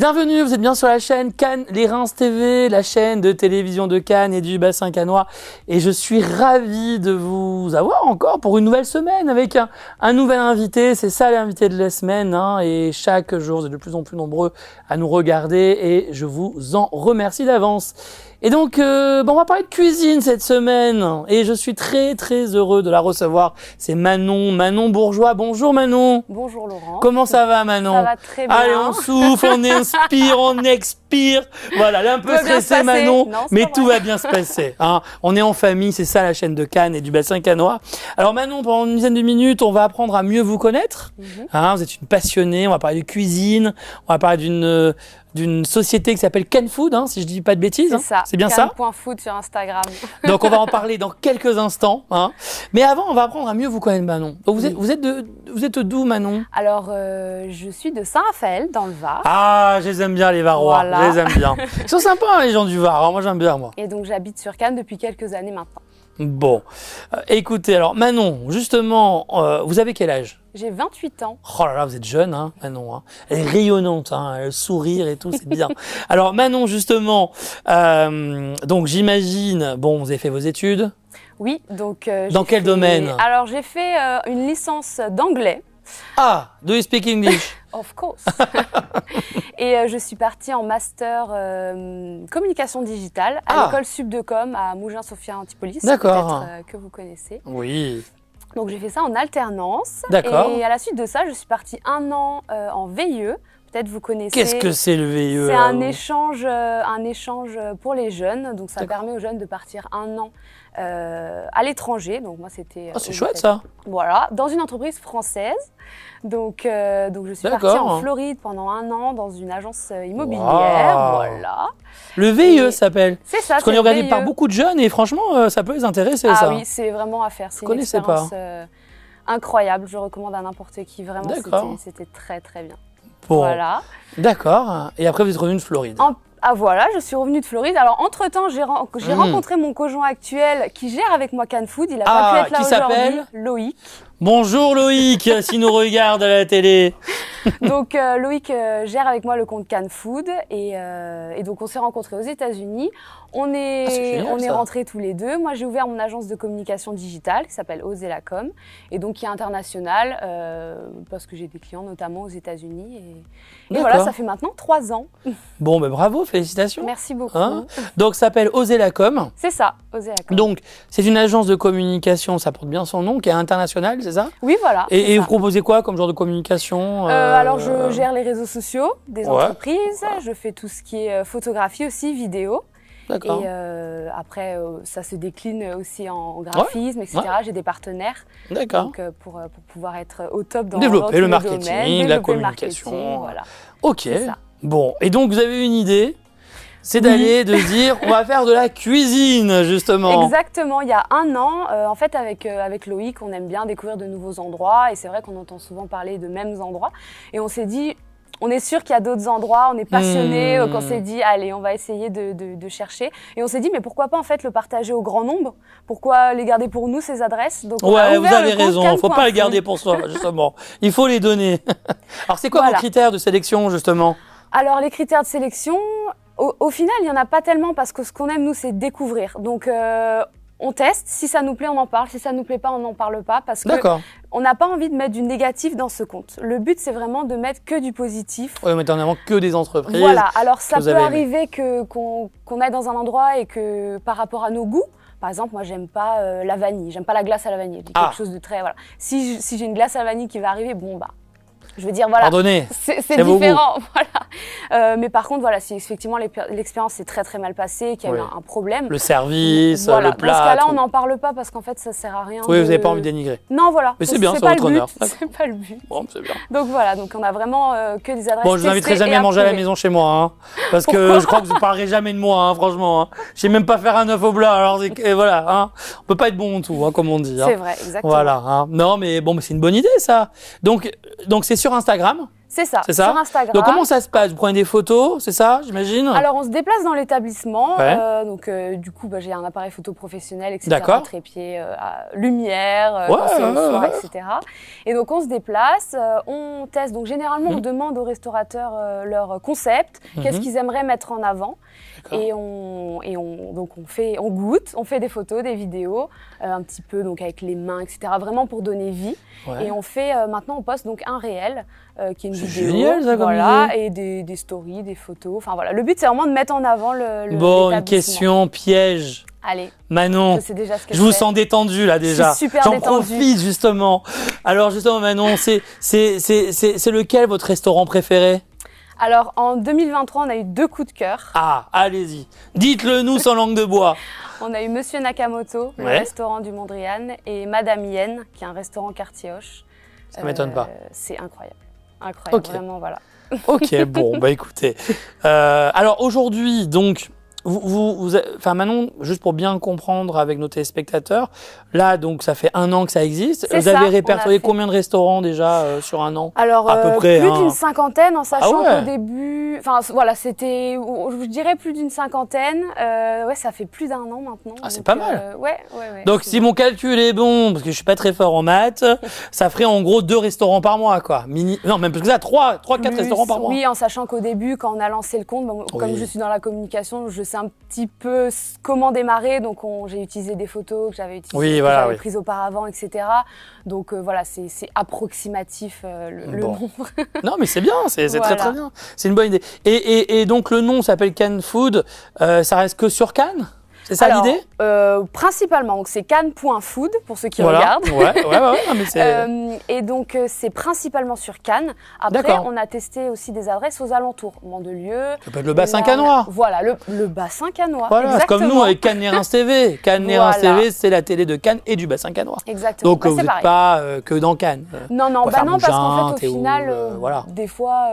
Bienvenue, vous êtes bien sur la chaîne Cannes Les Reims TV, la chaîne de télévision de Cannes et du bassin cannois. Et je suis ravi de vous avoir encore pour une nouvelle semaine avec un nouvel invité. C'est ça l'invité de la semaine. Et chaque jour, vous êtes de plus en plus nombreux à nous regarder et je vous en remercie d'avance. Et donc, on va parler de cuisine cette semaine et je suis très heureux de la recevoir. C'est Manon Bourgeois. Bonjour Manon. Bonjour Laurent. Comment ça va Manon? Ça va très bien. Allez, on souffle, on inspire, on expire. Voilà, elle est un peu stressée Manon, non, mais tout va bien se passer. On est en famille, c'est ça la chaîne de Cannes et du bassin cannois. Alors Manon, pendant une dizaine de minutes, on va apprendre à mieux vous connaître. Vous êtes une passionnée, on va parler de cuisine, on va parler d'une société qui s'appelle Can Food, si je dis pas de bêtises. C'est ça. C'est bien ça. Can.food sur Instagram. Donc on va en parler dans quelques instants. Mais avant, on va apprendre à mieux vous connaître Manon. Donc vous êtes d'où Manon? Alors, je suis de Saint-Raphaël, dans le Var. Ah, je les aime bien les Varois, Voilà. je les aime bien. Ils sont sympas les gens du Var, moi j'aime bien moi. Et donc, j'habite sur Cannes depuis quelques années maintenant. Bon, écoutez, alors Manon, justement, vous avez quel âge? J'ai 28 ans. Oh là là, vous êtes jeune, Manon. Elle est rayonnante, elle sourire et tout, c'est bien. Alors Manon, justement, donc j'imagine, vous avez fait vos études? Oui, donc... Dans quel domaine? Alors, j'ai fait une licence d'anglais. Ah, do you speak English? Of course. Et je suis partie en master communication digitale à l'école Sup de Com à Mougins-Sophia Antipolis. D'accord. Peut-être que vous connaissez. Oui. Donc j'ai fait ça en alternance. D'accord. Et à la suite de ça, je suis partie un an en VIE. Peut-être vous connaissez. Qu'est-ce que c'est le VIE? C'est un échange pour les jeunes. Donc ça permet aux jeunes de partir un an à l'étranger. Donc moi c'était. C'est chouette ça. Voilà, dans une entreprise française. Donc je suis partie en Floride pendant un an dans une agence immobilière. Wow. Voilà. Le VIE s'appelle. C'est ça. Parce qu'on est regardé par beaucoup de jeunes et franchement, ça peut les intéresser ça. Ah oui, c'est vraiment à faire. C'est une expérience incroyable. Je recommande à n'importe qui. Vraiment, c'était très bien. Bon. Voilà. D'accord. Et après, vous êtes revenu de Floride. Voilà, je suis revenue de Floride. Alors, entre-temps, j'ai rencontré mon conjoint actuel qui gère avec moi Can Food. Il n'a pas pu être là aujourd'hui. Loïc. Bonjour Loïc, s'il nous regarde à la télé. Donc, Loïc gère avec moi le compte Can Food. Et donc, on s'est rencontrés aux États-Unis. On est rentrés tous les deux. Moi, j'ai ouvert mon agence de communication digitale qui s'appelle Oser la Com et donc qui est internationale parce que j'ai des clients notamment aux États-Unis. Et voilà, ça fait maintenant 3 ans. Bon, bravo, félicitations. Merci beaucoup. Donc, ça s'appelle Oser la Com. C'est ça, Oser la Com. Donc, c'est une agence de communication, ça porte bien son nom, qui est internationale, c'est ça? Oui, voilà. Et vous proposez quoi comme genre de communication? Alors, je gère les réseaux sociaux des entreprises. Je fais tout ce qui est photographie aussi, vidéo. D'accord. Et après, ça se décline aussi en graphisme, etc. J'ai des partenaires. D'accord. Donc, pour pouvoir être au top dans développer le tous les marketing, domaines, la développer communication. le marketing, voilà. Ok. C'est ça. Bon. Et donc, vous avez une idée? C'est d'aller, de dire, on va faire de la cuisine, justement. Exactement. Il y a un an, en fait, avec Loïc, on aime bien découvrir de nouveaux endroits. Et c'est vrai qu'on entend souvent parler de mêmes endroits. Et on s'est dit, on est sûr qu'il y a d'autres endroits, on est passionné, qu'on s'est dit, allez, on va essayer de chercher. Et on s'est dit, mais pourquoi pas en fait le partager au grand nombre? Pourquoi les garder pour nous, ces adresses? Donc, vous avez raison, il ne faut pas les garder pour soi, justement. Il faut les donner. Alors, c'est quoi vos critères de sélection, justement? Alors, les critères de sélection, au final, il n'y en a pas tellement parce que ce qu'on aime, nous, c'est découvrir. Donc, on teste, si ça nous plaît, on en parle, si ça nous plaît pas, on n'en parle pas parce que on n'a pas envie de mettre du négatif dans ce compte. Le but, c'est vraiment de mettre que du positif. Oui, mettre en avant que des entreprises. Voilà, alors ça peut arriver qu'on aille dans un endroit et que par rapport à nos goûts, par exemple, moi, j'aime pas la vanille, j'aime pas la glace à la vanille. Quelque chose de très, voilà. Si j'ai une glace à la vanille qui va arriver, je veux dire, voilà, c'est différent, voilà. Mais par contre, voilà, si effectivement l'expérience s'est très mal passée, qu'il y a eu un problème. Le service, le plat. Dans ce cas-là, on n'en parle pas parce qu'en fait, ça sert à rien. Oui, vous n'avez pas envie de dénigrer. Non, voilà. Mais c'est bien, c'est votre honneur. C'est pas le but. Bon, c'est bien. Donc voilà, donc on a vraiment que des adresses. Bon, je vous inviterai jamais à manger à la maison chez moi, parce que je crois que vous ne parlerez jamais de moi, franchement. Je sais même pas faire un œuf au plat, alors voilà. On peut pas être bon en tout, comme on dit. C'est vrai, exactement. Voilà. Non, mais bon, c'est une bonne idée, ça. Donc c'est sur Instagram. C'est ça, sur Instagram. Donc comment ça se passe? Vous prenez des photos, c'est ça, j'imagine? Alors on se déplace dans l'établissement, du coup j'ai un appareil photo professionnel, etc. Trépied, lumière, quand c'est le soir, etc. Et donc on se déplace, on teste. Donc généralement on demande aux restaurateurs leur concept, qu'est-ce qu'ils aimeraient mettre en avant. Et on goûte, on fait des photos, des vidéos, un petit peu donc avec les mains, etc. Vraiment pour donner vie. Et on fait maintenant on poste donc un réel qui est une vidéo, génial, ça, comme et des stories, des photos. Enfin voilà, le but c'est vraiment de mettre en avant le Bon, une question piège. Allez. Manon, je vous sens détendue là déjà. Je suis super détendue. J'en profite justement. Alors justement Manon, c'est lequel votre restaurant préféré? Alors, en 2023, on a eu 2 coups de cœur. Ah, allez-y. Dites-le nous sans langue de bois. On a eu Monsieur Nakamoto, le restaurant du Mondrian, et Madame Yen, qui est un restaurant quartier Hoche. Ça m'étonne pas. C'est incroyable. Incroyable, vraiment, voilà. Ok, bon, bah écoutez. Alors aujourd'hui, donc, Manon, juste pour bien comprendre avec nos téléspectateurs, là, donc, ça fait 1 an que ça existe. Vous avez répertorié combien de restaurants déjà sur 1 an? Alors, à peu près, plus d'une cinquantaine, en sachant qu'au début, c'était, je dirais plus d'une cinquantaine. Ça fait plus d'1 an maintenant. Ah, c'est pas mal. Ouais. Donc, si mon calcul est bon, parce que je suis pas très fort en maths, ça ferait en gros 2 restaurants par mois, quoi. Non, même plus que ça, 3-4 restaurants par mois. Oui, en sachant qu'au début, quand on a lancé le compte, comme je suis dans la communication, je sais un petit peu comment démarrer. Donc, j'ai utilisé des photos que j'avais prises auparavant, etc. Donc, c'est approximatif le nombre. Non, mais c'est bien, c'est très très bien. C'est une bonne idée. Et donc, le nom s'appelle Cannes Food. Ça reste que sur Cannes? C'est ça l'idée? Principalement, donc c'est cannes.food pour ceux qui regardent. Et donc c'est principalement sur Cannes. Après, on a testé aussi des adresses aux alentours, Mandelieu. Ça peut être le bassin cannois. Voilà, le bassin cannois. Voilà, c'est comme nous avec Cannes Reims TV. Cannes Reims TV, c'est la télé de Cannes et du bassin cannois. Exactement. Donc vous n'êtes pas que dans Cannes. Non, parce qu'en fait, au final, des fois,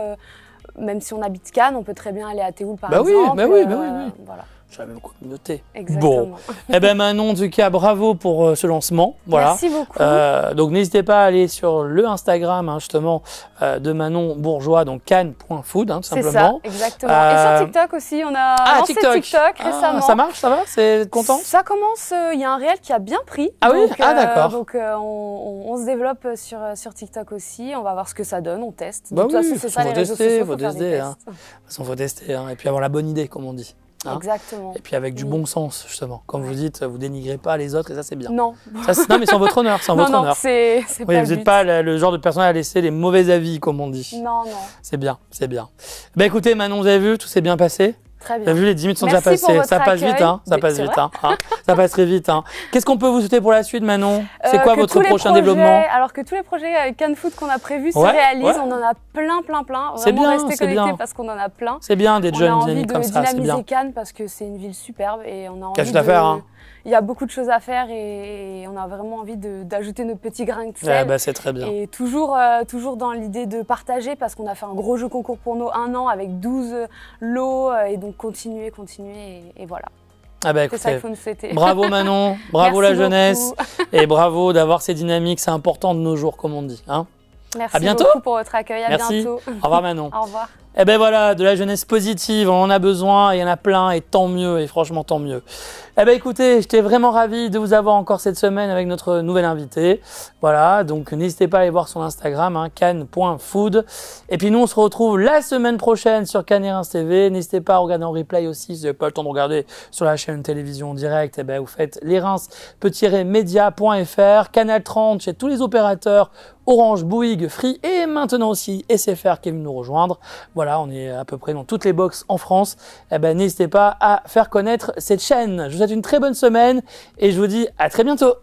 même si on habite Cannes, on peut très bien aller à Théoul par exemple. Oui. Voilà. Je la même communauté. Exactement. Bon. Eh bien, Manon, en tout cas, bravo pour ce lancement. Voilà. Merci beaucoup. Donc, n'hésitez pas à aller sur le Instagram, justement, de Manon Bourgeois, donc cannes.food, tout simplement. C'est ça, exactement. Et sur TikTok aussi, on a lancé TikTok récemment. Ça marche, ça va? C'est content? Ça commence, il y a un réel qui a bien pris. Ah oui? D'accord. Donc, on se développe sur TikTok aussi. On va voir ce que ça donne, on teste. De toute façon, c'est ça, les réseaux sociaux, faut faire des tests. De toute façon, il faut tester, et puis avoir la bonne idée, comme on dit. Exactement. Et puis avec du bon sens, justement. Comme vous dites, vous dénigrez pas les autres et ça, c'est bien. Non. Non, mais c'est en votre honneur. C'est en votre honneur. C'est pas vous n'êtes pas le genre de personne à laisser les mauvais avis, comme on dit. Non. C'est bien. Ben écoutez, Manon, vous avez vu, tout s'est bien passé. Très bien. Vous avez vu, les 10 minutes sont déjà passées. Ça passe vite, Ça passe vite, Ça passe très vite, Qu'est-ce qu'on peut vous souhaiter pour la suite, Manon? C'est quoi votre prochain développement? Alors que tous les projets avec Cannes Food qu'on a prévus se réalisent. On en a plein. C'est bien, restez connectés parce qu'on en a plein. C'est bien d'être jeune, dynamique comme ça. On a envie de dynamiser Cannes parce que c'est une ville superbe et on a envie Il y a beaucoup de choses à faire et on a vraiment envie d'ajouter notre petit grain de sel. C'est très bien. Et toujours dans l'idée de partager parce qu'on a fait un gros jeu concours pour nos 1 an avec 12 lots et donc continuer et voilà. Écoutez, c'est ça qu'il faut nous souhaiter. Bravo Manon, bravo la jeunesse et bravo d'avoir ces dynamiques, c'est important de nos jours comme on dit. Merci à bientôt. beaucoup pour votre accueil, à bientôt. Au revoir Manon. Au revoir. Eh ben voilà, de la jeunesse positive, on en a besoin, il y en a plein et tant mieux, et franchement tant mieux. Eh ben écoutez, j'étais vraiment ravi de vous avoir encore cette semaine avec notre nouvelle invitée. Voilà, donc n'hésitez pas à aller voir son Instagram, cannes.food. Et puis nous, on se retrouve la semaine prochaine sur Cannes Reims TV. N'hésitez pas à regarder en replay aussi, si vous n'avez pas le temps de regarder sur la chaîne télévision directe, eh ben vous faites lesreims-media.fr, Canal 30 chez tous les opérateurs, Orange, Bouygues, Free et maintenant aussi SFR qui est venu nous rejoindre. Voilà, on est à peu près dans toutes les box en France. Eh ben, n'hésitez pas à faire connaître cette chaîne. Je vous souhaite une très bonne semaine et je vous dis à très bientôt.